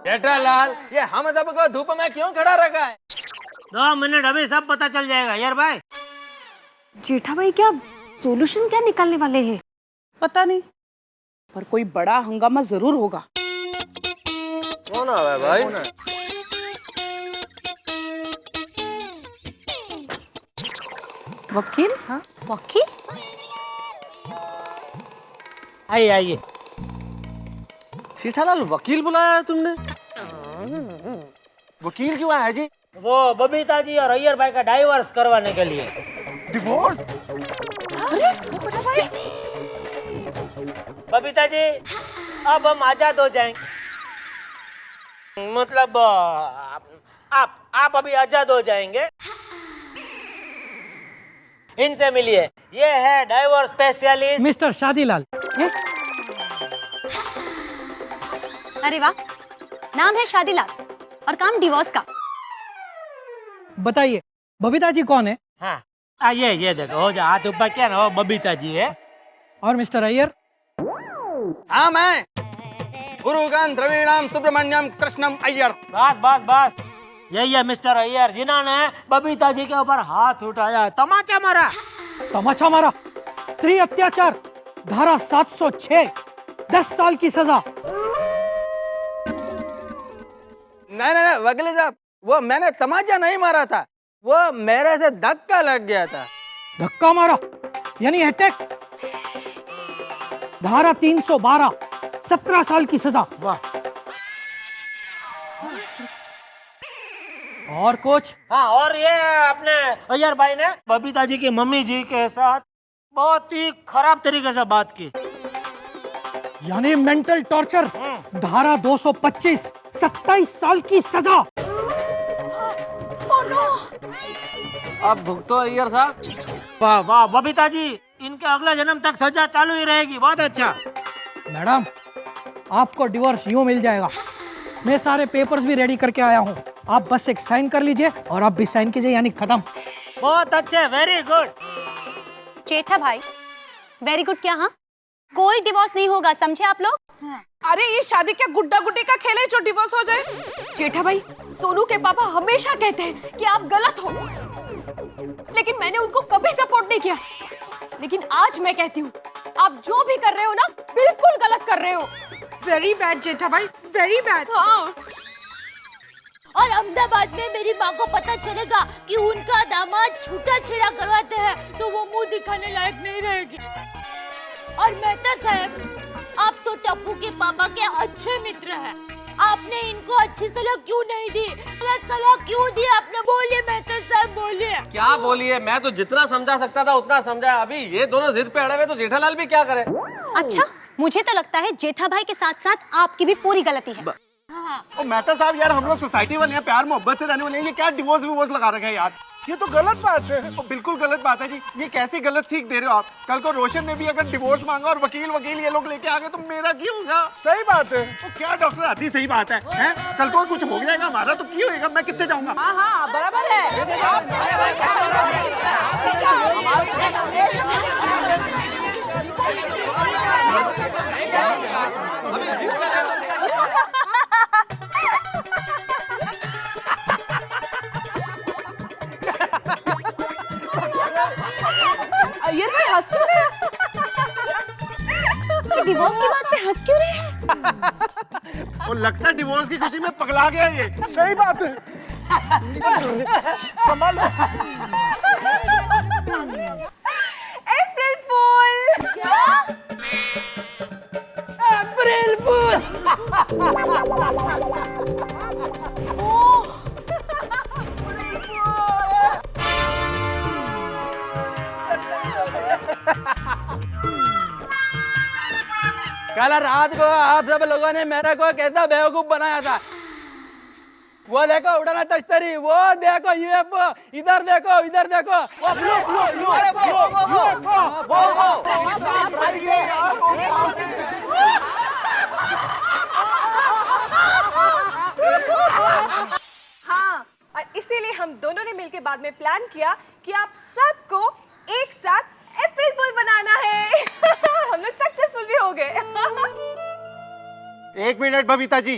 जेठालाल, ये हम सब को धूप में क्यों खड़ा रखा है? 2 मिनट, अभी सब पता चल जाएगा यार भाई। जेठा भाई क्या सॉल्यूशन क्या निकालने वाले हैं? पता नहीं, पर कोई बड़ा हंगामा जरूर होगा। कौन आ रहा है भाई? वकील? हाँ वकील? आइए आइए। जेठालाल वकील बुलाया है तुमने? वकील क्यों आया जी? वो बबीता जी और अय्यर भाई का डाइवोर्स करवाने के लिए। डिवोर्स? बबीता जी, अब हम आजाद हो जाएंगे। मतलब आप अभी आजाद हो जाएंगे। इनसे मिलिए, ये है डाइवोर्स स्पेशलिस्ट मिस्टर शादीलाल। अरे वाह, नाम है शादीलाल और काम डिवोर्स का। बताइए बबीता जी कौन है? हाँ, ये देखो, हो जा हाथ ऊपर क्या ना, वो बबीता जी है। और मिस्टर अय्यर? हाँ मैं गुरुगान द्रविड़म सुब्रमण्यम कृष्णम अय्यर। बस बस बस, यही है मिस्टर अय्यर, जिन्होंने बबीता जी के ऊपर हाथ उठाया, तमाचा मारा। तमाचा मारा? स्त्री अत्याचार, धारा 706, 10 साल की सजा। नहीं वकील साहब, वो मैंने तमाचा नहीं मारा था, वो मेरे से धक्का लग गया था। धक्का मारा यानी अटैक? धारा 312, 17 साल की सजा। वाह। और कुछ? हाँ, और ये अपने अय्यर भाई ने बबीता जी की मम्मी जी के साथ बहुत ही खराब तरीके से बात की, यानी मेंटल टॉर्चर। धारा 225, 27 साल की सजा। अब भुगतो अय्यर साहब। वाह वाह बबीता जी, इनके अगले जन्म तक सजा चालू ही रहेगी। बहुत अच्छा। मैडम, आपको डिवोर्स यूं मिल जाएगा। मैं सारे पेपर्स भी रेडी करके आया हूँ, आप बस एक साइन कर लीजिए और आप भी साइन कीजिए, यानी खत्म। बहुत अच्छे, वेरी गुड। जेठा भाई, वेरी गुड क्या? हाँ, कोई डिवोर्स नहीं होगा, समझे आप लोग? अरे ये शादी क्या गुड्डा गुड्डी का खेल है जो डिवोर्स हो जाए? जेठा भाई, सोनू के पापा हमेशा कहते हैं कि आप गलत हो, लेकिन मैंने उनको कभी सपोर्ट नहीं किया। लेकिन आज मैं कहती हूँ, आप जो भी कर रहे हो ना, बिल्कुल गलत कर रहे हो। वेरी बैड जेठा भाई, वेरी बैड। हाँ। और अहमदाबाद में मेरी माँ को पता चलेगा कि उनका दामाद छूटा छेड़ा करवाते हैं, तो वो मुंह दिखाने लायक नहीं रहेगी। और मेहता साहब, आप तो टप्पू के पापा के अच्छे मित्र हैं, आपने इनको अच्छी सलाह क्यों नहीं दी? गलत सलाह क्यों दी आपने? बोलिए मेहता साहब, बोलिए। क्या बोलिए, मैं तो जितना समझा सकता था उतना समझा। अभी ये दोनों जिद पे अड़े हुए, तो जेठालाल भी क्या करे? अच्छा, मुझे तो लगता है जेठा भाई के साथ साथ आपकी भी पूरी गलती है। ओ मेहता साहब, यार हम लोग सोसाइटी वाले हैं, प्यार मोहब्बत से रहने वाले हैं, ये क्या डिवोर्स विवोर्स लगा रखा है यार? ये तो गलत बात है। तो बिल्कुल गलत बात है जी। ये कैसी गलत सीख दे रहे हो आप? कल को रोशन ने भी अगर डिवोर्स मांगा और वकील ये लोग लेके आ गए तो मेरा क्या होगा? सही बात है। तो क्या डॉक्टर आती, सही बात है, हैं? कल को कुछ हो जाएगा हमारा तो क्या होएगा? मैं कितने जाऊंगा? हाँ हाँ बराबर है। अय्यर भाई हंस क्यों रहे हैं? डिवोर्स की बात पे हंस क्यों रहे हैं? वो लगता है डिवोर्स की खुशी में पगला गया ये। सही बात है। संभाल लो। अप्रैल फूल। क्या? अप्रैल फूल। कल रात को आप सब लोगों ने मेरे को कैसा बेवकूफ बनाया था। वो देखो उड़ाना तश्तरी, वो देखो यूएफओ, इधर देखो इधर देखो, वो हाँ, और इसीलिए हम दोनों ने मिलकर बाद में प्लान किया कि आप सबको एक साथ अप्रैल फूल बनाना है। हम लोग सक्सेसफुल भी हो गए। एक मिनट बबीता जी,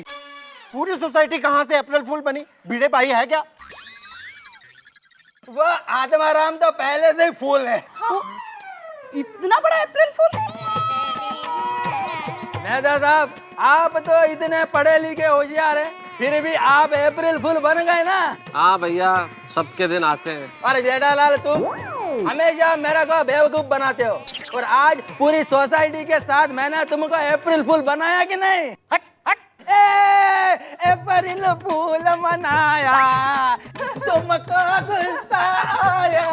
पूरी सोसाइटी कहाँ से अप्रैल फूल बनी? भिड़े भाई है क्या? वो आत्माराम तो पहले से ही फूल है। इतना बड़ा अप्रैल फूल? मेहता साहब, आप तो इतने पढ़े लिखे होशियार हैं, फिर भी आप अप्रैल फूल बन गए ना। हाँ भैया, सबके दिन आते हैं। और जेठालाल, तुम हमेशा मेरा को बेवकूफ बनाते हो, और आज पूरी सोसाइटी के साथ मैंने तुमको अप्रैल फूल बनाया कि नहीं? हट हट। अप्रैल फूल मनाया, तुमको गुस्सा आया।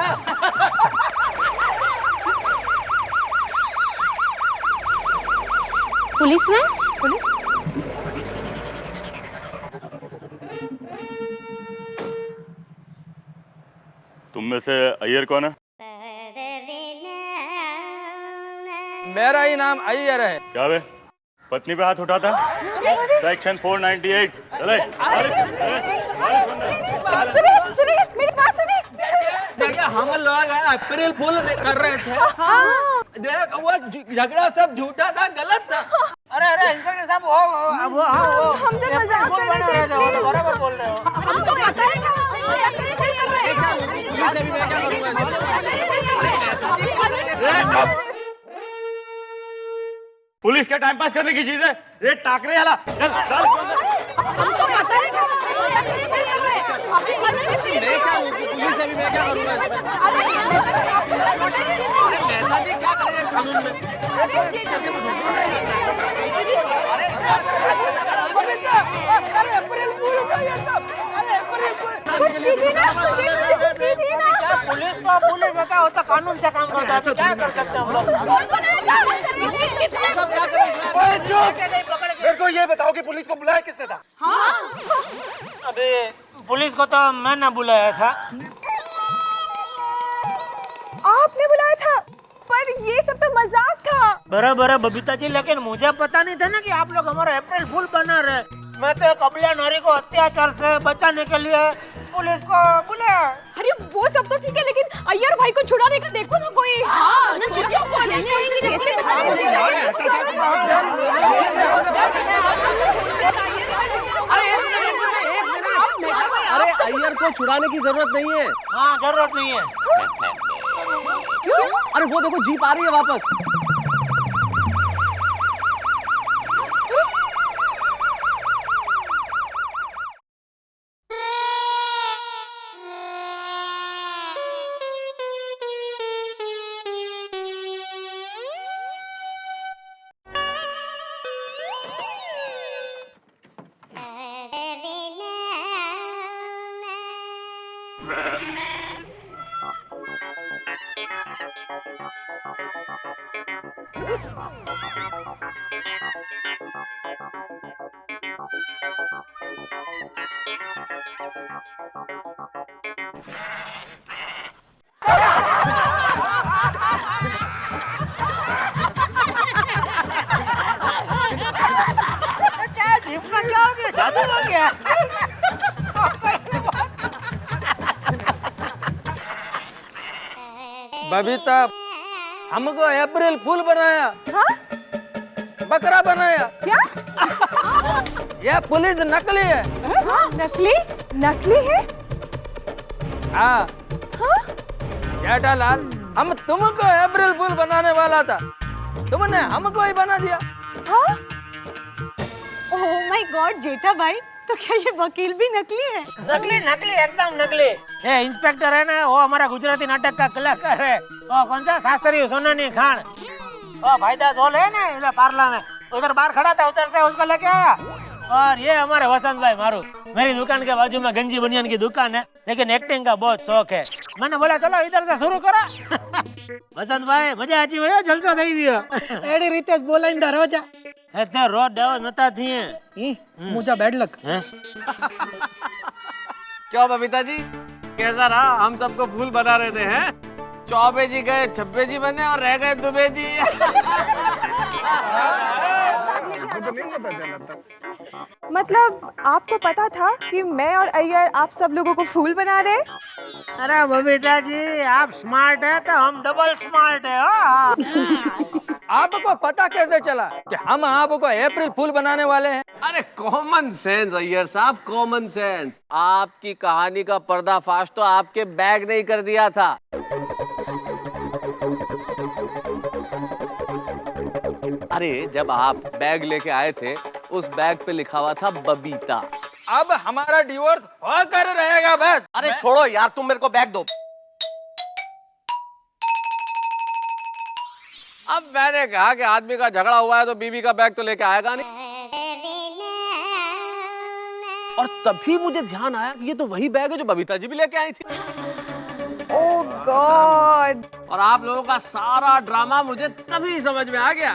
पुलिसमैन? पुलिस? तुम में से अय्यर कौन है? मेरा ही नाम अय्यर है। क्या बे, पत्नी पे हाथ उठाता? सेक्शन 498। चले। देखिए, हम लोग अप्रैल फूल कर रहे थे। देख, वो झगड़ा सब झूठा था, गलत था। अरे अरे इंस्पेक्टर साहब, वो हमसे मजाक कर रहे थे। वो तो बराबर बोल रहे हो। हम तो पता ही था। पुलिस क्या टाइम पास करने की चीज है? ये टाकरे वाला। हमको पता ही था। पुलिस अभी मैं क्या करूंगा? नेताजी क्या करेंगे कानून में? अरे अप्रैल फूल का ये सब। अरे अप्रैल फूल। कुछ कीजिए ना, कुछ कीजिए ना। क्या पुलिस तो पुलिस होता है, वो तो कानून से काम करता है, तो क्या कर सकते हैं हम लोग? मेरे को ये बताओ कि पुलिस को बुलाया किसने था? अबे पुलिस को तो मैंने बुलाया था। आपने बुलाया था, पर ये सब तो मजाक था। बराबर है बबीता जी, लेकिन मुझे पता नहीं था ना कि आप लोग हमारा अप्रैल फूल बना रहे। मैं तो एक अबला नारी को अत्याचार से बचाने के लिए पुलिस को बुलाया। अरे वो सब तो ठीक है, लेकिन अय्यर भाई को छुड़ाने का देखो ना कोई। अरे अय्यर को छुड़ाने की जरूरत नहीं है। हाँ, जरूरत नहीं है। क्यों? अरे वो देखो, जीप आ रही है वापस। क्या जीपना क्या हो गया? जादू हो गया? बबीता, हमको अप्रैल फूल बनाया। बकरा बनाया। क्या? यह पुलिस नकली है। नकली? नकली है? हाँ। जेठालाल, हम तुमको अप्रैल फूल बनाने वाला था, तुमने हमको ही बना दिया। हाँ? ओह माय गॉड जेठा भाई, तो क्या ये वकील भी नकली है? नकली नकली एकदम नकली। ये इंस्पेक्टर है ना, वो हमारा गुजराती नाटक का कलाकार है। वो कौन सा शास्त्री सोनानी खान, वो भाईदास हॉल है ना इधर पार्ला में, उधर बाहर खड़ा था, उधर से उसको लेके आया। और ये हमारे वसंत भाई मारू, मेरी दुकान के बाजू में गंजी बनियान की दुकान है, लेकिन एक्टिंग का बहुत शौक है। मैंने बोला चलो इधर से शुरू करा। वसंत भाई मजा आची भाई, जलसो થઈ ગયો। एडी रीते बोलाइन दरवाजा એટલે રોડ દેવો નતા થઈએ। मुझा बैड लक। क्यों बबीता जी, कैसा रहा? हम सबको फूल बना रहे थे हैं? चौबे जी गए, छब्बे जी बने और रह गए दुबे जी। मतलब आपको पता था कि मैं और अय्यर आप सब लोगों को फूल बना रहे हैं? अरे बबीता जी, आप स्मार्ट है तो हम डबल स्मार्ट है। आपको पता कैसे चला कि हम आपको अप्रैल फूल बनाने वाले हैं? अरे कॉमन सेंस अय्यर साहब, कॉमन सेंस। आपकी कहानी का पर्दाफाश तो आपके बैग ने ही कर दिया था। अरे जब आप बैग लेके आए थे उस बैग पे लिखा हुआ था बबीता। अब हमारा डिवोर्स होकर रहेगा बस। अरे छोड़ो यार, तुम मेरे को बैग दो। अब मैंने कहा कि आदमी का झगड़ा हुआ है तो बीवी का बैग तो लेके आएगा नहीं। और तभी मुझे ध्यान आया कि ये तो वही बैग है जो बबीता जी भी लेके आई थी। ओह गॉड। और आप लोगों का सारा ड्रामा मुझे तभी समझ में आ गया।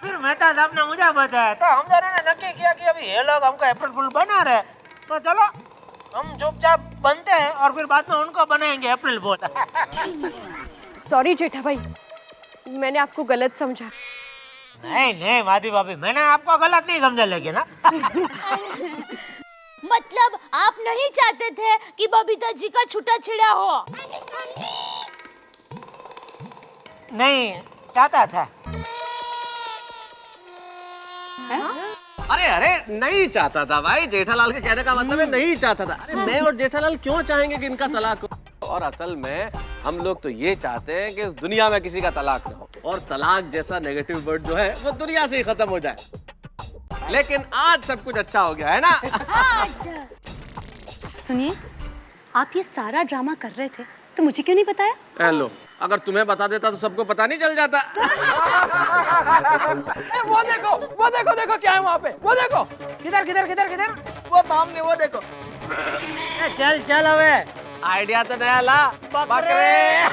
फिर मेहता साहब ने मुझे बताया तो हम दोनों ने नक्की किया कि अभी ये लोग हमको अप्रैल फूल बना रहे, तो चलो हम चुपचाप बनते हैं और फिर बाद में उनको बनाएंगे अप्रैल फूल। सॉरी जेठा भाई, मैंने आपको गलत समझा। नहीं नहीं माधवी भाभी, मैंने आपको गलत नहीं समझा लेकिन ना। मतलब आप नहीं चाहते थे कि बबीता जी का छूटा छिड़ा हो? नहीं चाहता था। अरे अरे नहीं चाहता था भाई, जेठालाल के कहने का मतलब है नहीं चाहता था। अरे मैं और जेठालाल क्यों चाहेंगे कि इनका तलाक हो? और असल में हम लोग तो ये चाहते हैं कि इस दुनिया में किसी का तलाक ना हो, और तलाक जैसा नेगेटिव वर्ड जो है वो दुनिया से ही खत्म हो जाए। लेकिन आज सब कुछ अच्छा हो गया है ना। सुनिए, आप ये सारा ड्रामा कर रहे थे तो मुझे क्यों नहीं बताया? हेलो, अगर तुम्हें बता देता तो सबको पता नहीं चल जाता। वो देखो देखो क्या है वहाँ पे, वो देखो। किधर किधर किधर किधर? वो सामने, वो देखो। चल चल अबे, आइडिया तो नया ला, बकरे।